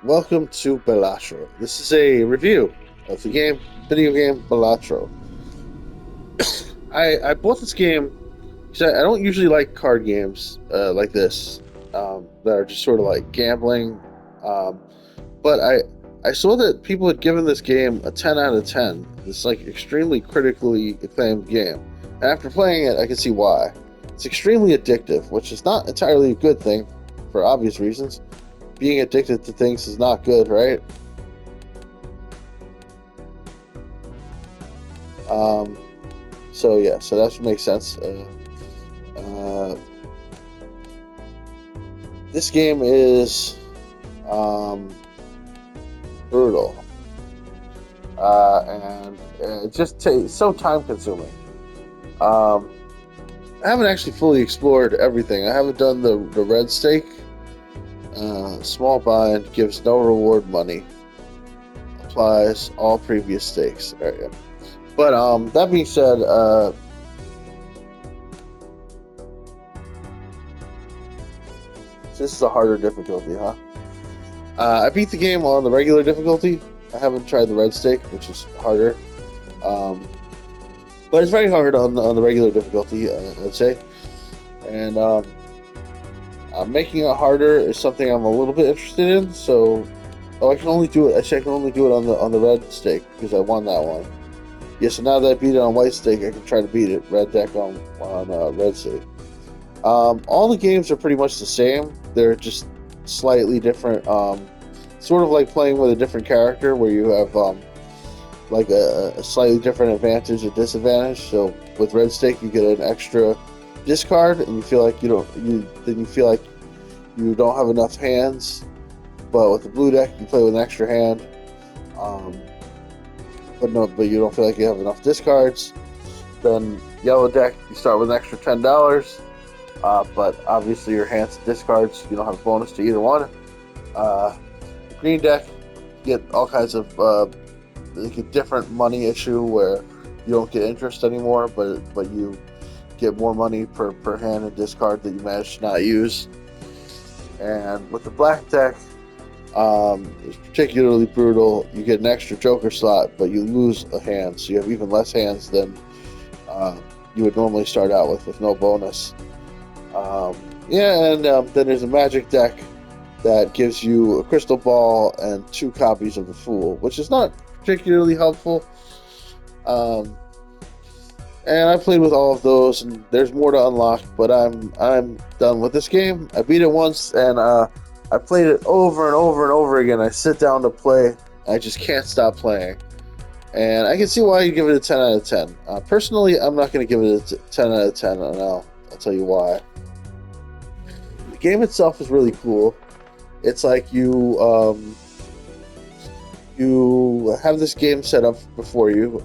welcome to Balatro. This is a review of the video game Balatro. I bought this game because I don't usually like card games like this that are just sort of like gambling. Um, but I saw that people had given this game a 10 out of 10. This like extremely critically acclaimed game. And after playing it, I can see why. It's extremely addictive, which is not entirely a good thing for obvious reasons. Being addicted to things is not good, right? Um, so yeah, so that should make sense. Uh, this game is um, brutal, and it just so time consuming. Um, I haven't actually fully explored everything. I haven't done the red stake. Small bind gives no reward money. Applies all previous stakes. All right, yeah. But that being said, this is a harder difficulty, huh? I beat the game on the regular difficulty. I haven't tried the red stake, which is harder. Um, but it's very hard on the regular difficulty, I'd say. And making it harder is something I'm a little bit interested in. So, I can only do it. Actually, I can only do it on the red stake because I won that one. Yeah, so now that I beat it on white stake, I can try to beat it red deck on red stake. All the games are pretty much the same. They're just slightly different. Sort of like playing with a different character, where you have like a slightly different advantage or disadvantage. So with red stake, you get an extra discard, and you feel like you feel like you don't have enough hands. But with the blue deck, you play with an extra hand. Um, but you don't feel like you have enough discards. Then yellow deck, you start with an extra $10. But obviously your hands discards, you don't have a bonus to either one. Green deck, you get all kinds of like a different money issue where you don't get interest anymore, but you get more money per hand and discard that you manage to not use. And with the black deck, it's particularly brutal. You get an extra joker slot, but you lose a hand, so you have even less hands than you would normally start out with no bonus. And then there's a magic deck that gives you a crystal ball and 2 copies of the Fool, which is not particularly helpful. Um, and I played with all of those, and there's more to unlock. But I'm done with this game. I beat it once, and I played it over and over and over again. I sit down to play, I just can't stop playing. And I can see why you give it a 10 out of 10. Personally, I'm not going to give it a 10 out of 10, and I'll tell you why. The game itself is really cool. It's like you have this game set up before you,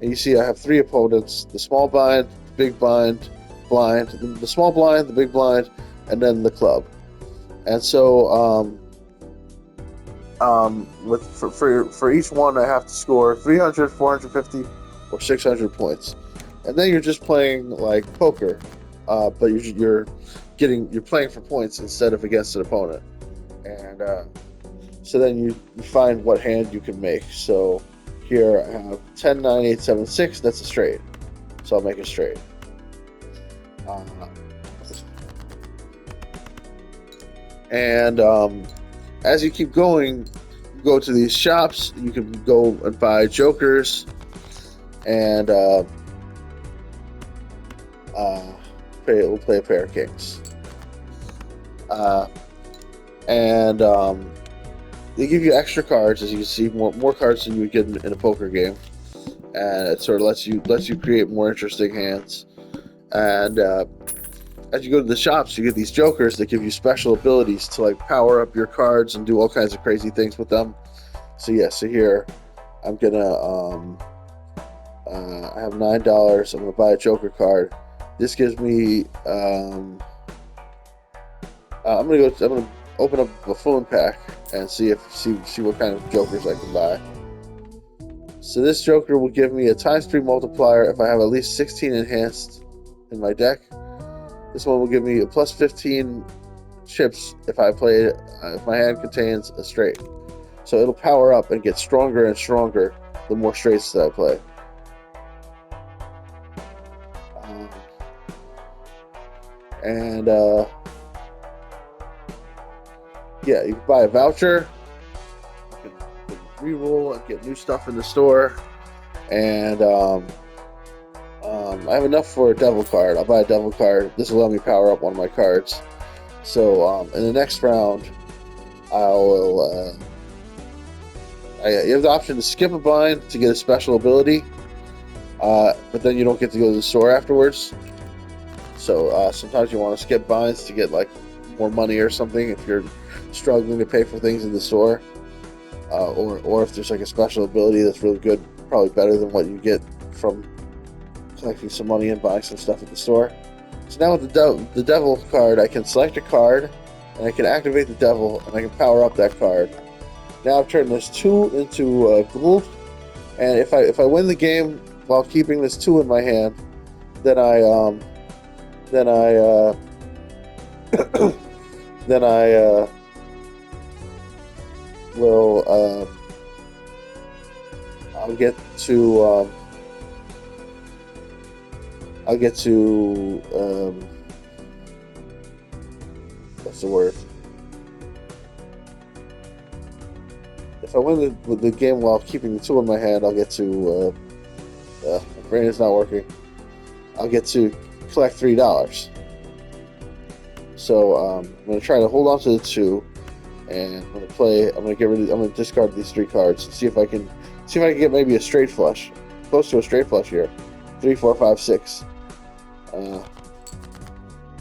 and you see I have 3 opponents: the small blind, the big blind, the small blind, the big blind, and then the club. And so for each one, I have to score 300, 450, or 600 points, and then you're just playing like poker, but you're playing for points instead of against an opponent, and so then you find what hand you can make. So here I have 10, 9, 8, 7, 6. That's a straight, so I'll make a straight. Uh, and as you keep going, you go to these shops. You can go and buy jokers and we'll play a pair of kings. And they give you extra cards, as you can see, more cards than you would get in a poker game, and it sort of lets you create more interesting hands. And as you go to the shops, you get these jokers that give you special abilities to like power up your cards and do all kinds of crazy things with them. So here I'm gonna I have $9. I'm gonna buy a joker card. This gives me I'm gonna open up a buffoon pack and see what kind of jokers I can buy. So this joker will give me a ×3 multiplier if I have at least 16 enhanced in my deck. This one will give me a +15 chips if I play it, if my hand contains a straight. So it'll power up and get stronger and stronger the more straights that I play. And yeah, you can buy a voucher, you can re-roll and get new stuff in the store. And I have enough for a devil card. I'll buy a devil card. This will let me power up one of my cards. So in the next round, you have the option to skip a bind to get a special ability, but then you don't get to go to the store afterwards. So sometimes you want to skip binds to get like more money or something if you're struggling to pay for things in the store, or if there's like a special ability that's really good, probably better than what you get from collecting some money and buying some stuff at the store. So now with the devil card, I can select a card, and I can activate the devil, and I can power up that card. Now I've turned this 2 into gold, and if I win the game while keeping this 2 in my hand, then I will I'll get to what's the word? If I win the game while keeping the 2 in my hand, I'll get to my brain is not working. I'll get to collect $3. So I'm gonna try to hold on to the 2, and I'm gonna discard these 3 cards and see if I can get maybe a straight flush, close to a straight flush here. 3, 4, 5, 6. A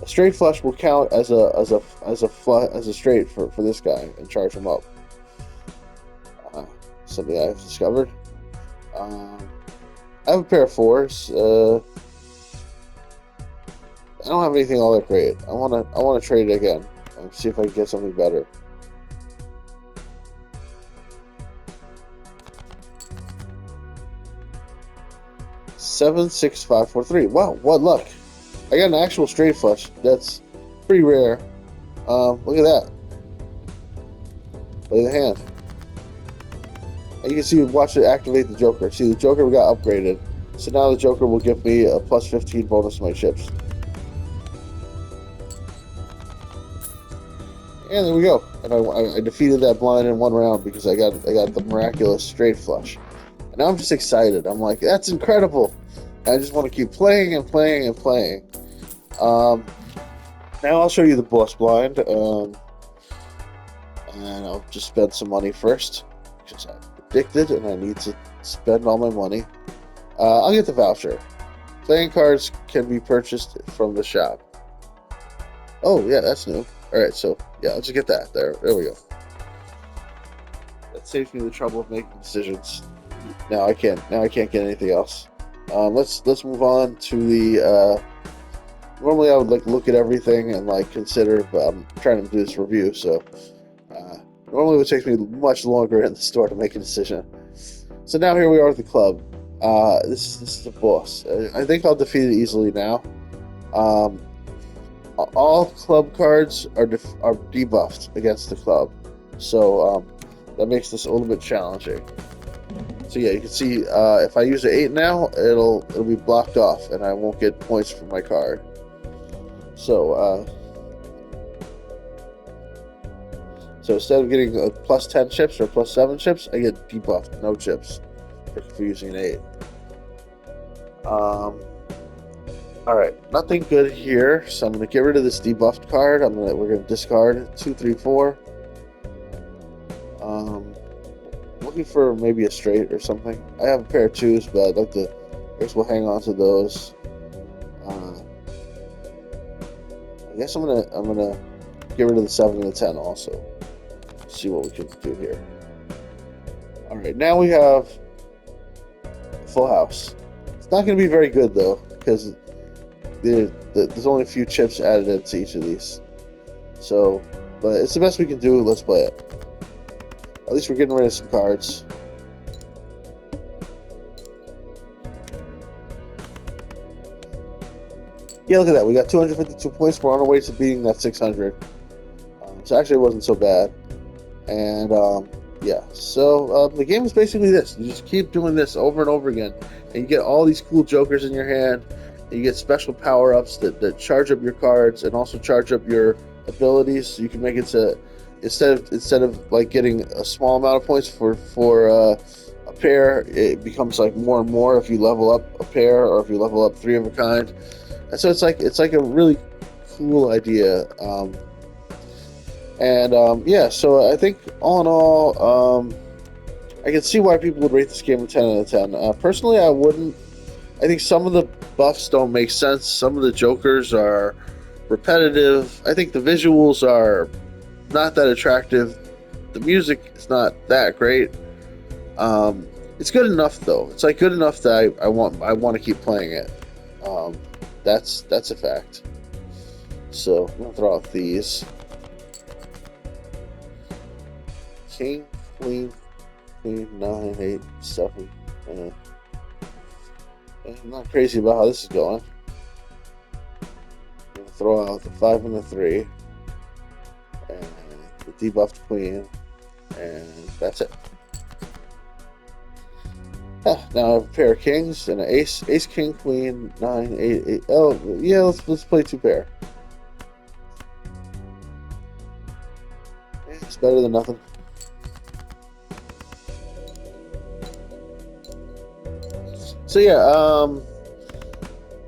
straight flush will count as a straight for this guy and charge him up. Something I've discovered. I have a pair of 4s. I don't have anything all that great. I wanna trade it again and see if I can get something better. Seven, 6, 5, 4, 3. Wow, what luck! I got an actual straight flush. That's pretty rare. Look at that. Play the hand. And you can see, watch it activate the Joker. See, the Joker got upgraded. So now the Joker will give me a plus 15 bonus to my chips. And there we go. And I defeated that blind in 1 round because I got the miraculous straight flush. And now I'm just excited. I'm like, that's incredible. And I just want to keep playing and playing and playing. Now I'll show you the boss blind. And I'll just spend some money first because I'm addicted and I need to spend all my money. I'll get the voucher. Playing cards can be purchased from the shop. Oh yeah, that's new. Alright, so yeah, I'll just get that. There we go. That saves me the trouble of making decisions. Now I can't get anything else. Let's move on to the normally I would like look at everything and like consider, but I'm trying to do this review, so normally it would take me much longer in the store to make a decision. So now here we are at the club. This is the boss. I think I'll defeat it easily now. All club cards are debuffed against the club, so that makes this a little bit challenging. So yeah, you can see if I use an 8 now, it'll be blocked off, and I won't get points for my card. So instead of getting a plus 10 chips or plus 7 chips, I get debuffed, no chips, for using an 8. Alright, nothing good here, so I'm going to get rid of this debuffed card. We're going to discard 2, 3, 4. Looking for maybe a straight or something. I have a pair of 2s, but I'd like to, I guess we'll hang on to those. I guess I'm gonna get rid of the 7 and the 10 also. See what we can do here. Alright, now we have full house. It's not going to be very good though, because there's only a few chips added into each of these. So, but it's the best we can do. Let's play it. At least we're getting rid of some cards. Yeah, look at that. We got 252 points. We're on our way to beating that 600. So actually, it wasn't so bad. And yeah, so the game is basically this: you just keep doing this over and over again, and you get all these cool jokers in your hand. And you get special power ups that charge up your cards and also charge up your abilities. So you can make it to instead of like getting a small amount of points for a pair, it becomes like more and more if you level up a pair or if you level up three of a kind. And so it's like a really cool idea. Yeah, so I think all in all, I can see why people would rate this game a 10 out of 10. Personally, I wouldn't. I think some of the buffs don't make sense. Some of the jokers are repetitive. I think the visuals are not that attractive. The music is not that great. It's good enough though. It's like good enough that I want to keep playing it. Um, that's a fact. So I'm gonna throw out these king, queen, queen, 9, 8, 7. I'm not crazy about how this is going. I'm gonna throw out the 5 and the 3, and the debuffed queen, and that's it. Now I have a pair of kings and an ace, king, queen, 9, 8, 8. Oh yeah, let's play 2 pair. It's better than nothing. So yeah,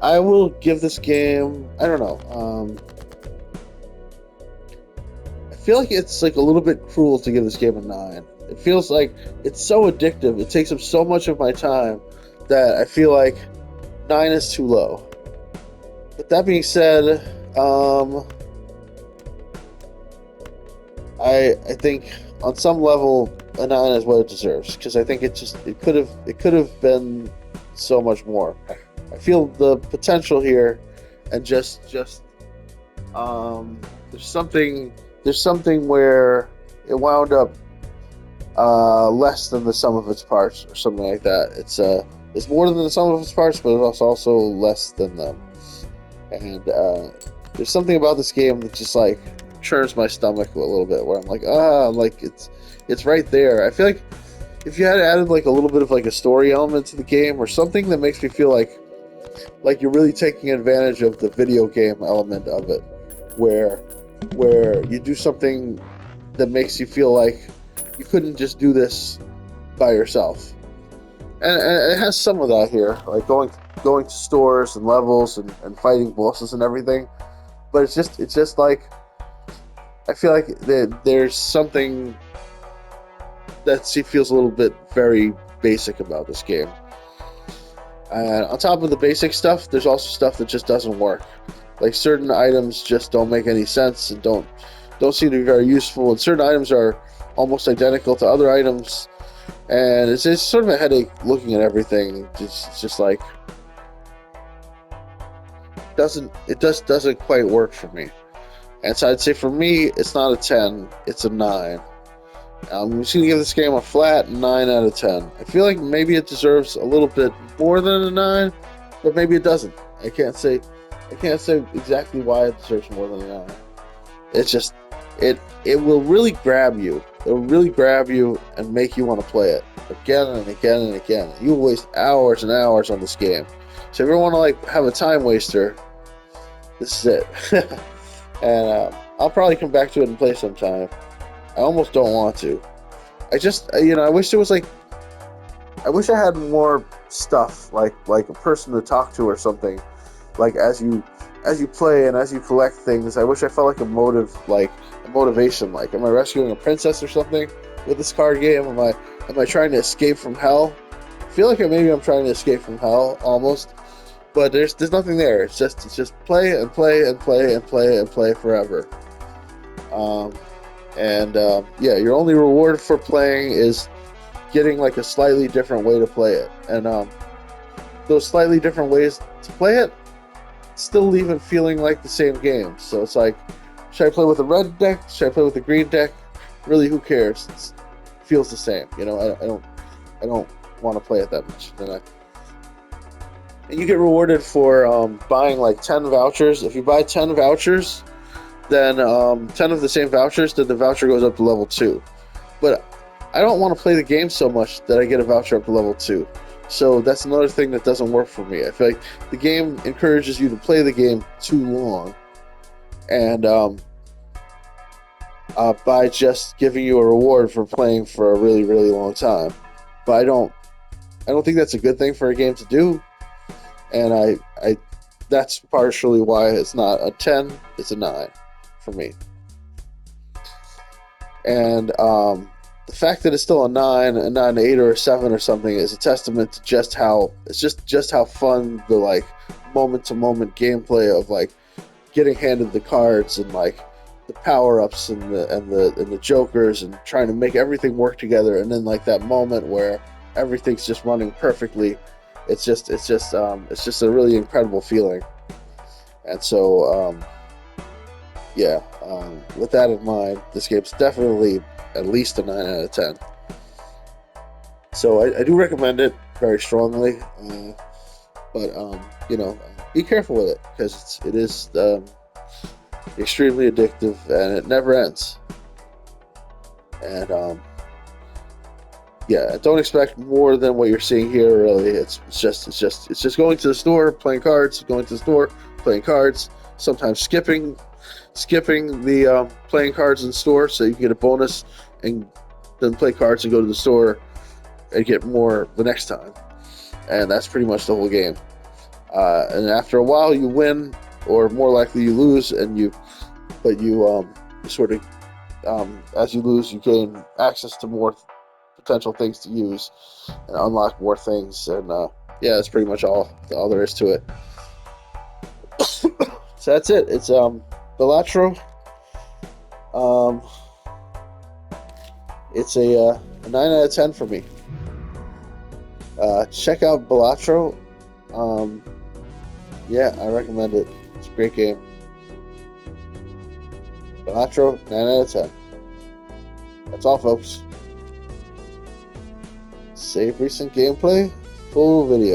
I will give this game. I don't know. I feel like it's like a little bit cruel to give this game a 9. It feels like it's so addictive. It takes up so much of my time that I feel like 9 is too low. But that being said, I think on some level a 9 is what it deserves because I think it could have been so much more. I feel the potential here, and there's something where it wound up less than the sum of its parts or something like that. It's more than the sum of its parts, but it's also less than them. And there's something about this game that just like churns my stomach a little bit, where I'm like it's right there. I feel like if you had added like a little bit of like a story element to the game or something that makes me feel like you're really taking advantage of the video game element of it, where you do something that makes you feel like you couldn't just do this by yourself. And it has some of that here, like going to stores and levels and fighting bosses and everything. But it's just like I feel like there's something that feels a little bit very basic about this game. And on top of the basic stuff, there's also stuff that just doesn't work. Like certain items just don't make any sense and don't seem to be very useful, and certain items are almost identical to other items, and it's sort of a headache looking at everything. It's just like doesn't quite work for me. And so I'd say for me, it's not a 10, it's a 9. I'm just gonna give this game a flat 9 out of 10. I feel like maybe it deserves a little bit more than a 9, but maybe it doesn't. I can't say exactly why it deserves more than a 9. It's just it will really grab you. It will really grab you and make you want to play it again and again and again. You will waste hours and hours on this game. So if you want to like have a time waster, this is it. And I'll probably come back to it and play sometime. I almost don't want to. I just I wish there was like I wish I had more stuff like a person to talk to or something. Like as you play and as you collect things, I wish I felt like a motivation. Like, am I rescuing a princess or something with this card game? Am I trying to escape from hell? I feel like maybe I'm trying to escape from hell almost, but there's nothing there. It's just play and play and play and play and play forever. Yeah, your only reward for playing is getting like a slightly different way to play it, and those slightly different ways to play it still leave it feeling like the same game. So it's like, should I play with a red deck? Should I play with a green deck? Really, who cares? It feels the same. I don't want to play it that much. And you get rewarded for buying like 10 vouchers. If you buy 10 vouchers, then 10 of the same vouchers, then the voucher goes up to level 2. But I don't want to play the game so much that I get a voucher up to level 2. So that's another thing that doesn't work for me. I feel like the game encourages you to play the game too long, and by just giving you a reward for playing for a really, really long time. But I don't think that's a good thing for a game to do, and I that's partially why it's not a 10, it's a 9 for me. And the fact that it's still a 9, a 9, 8, or a 7 or something is a testament to just how fun the like moment to moment gameplay of like getting handed the cards and like the power ups and the jokers and trying to make everything work together, and then like that moment where everything's just running perfectly. It's just a really incredible feeling. And so with that in mind, this game's definitely at least a 9 out of 10. So I do recommend it very strongly, but be careful with it because it is extremely addictive and it never ends. And don't expect more than what you're seeing here. Really, it's just going to the store, playing cards, going to the store, playing cards. Sometimes skipping the playing cards in the store so you can get a bonus, and then play cards and go to the store and get more the next time. And that's pretty much the whole game. And after a while, you win, or more likely you lose, but you sort of as you lose, you gain access to more potential things to use and unlock more things. And that's pretty much all there is to it. So that's it. It's Balatro. It's a 9 out of 10 for me. Check out Balatro. I recommend it. It's a great game. Balatro, 9 out of 10. That's all, folks. Save recent gameplay, full video.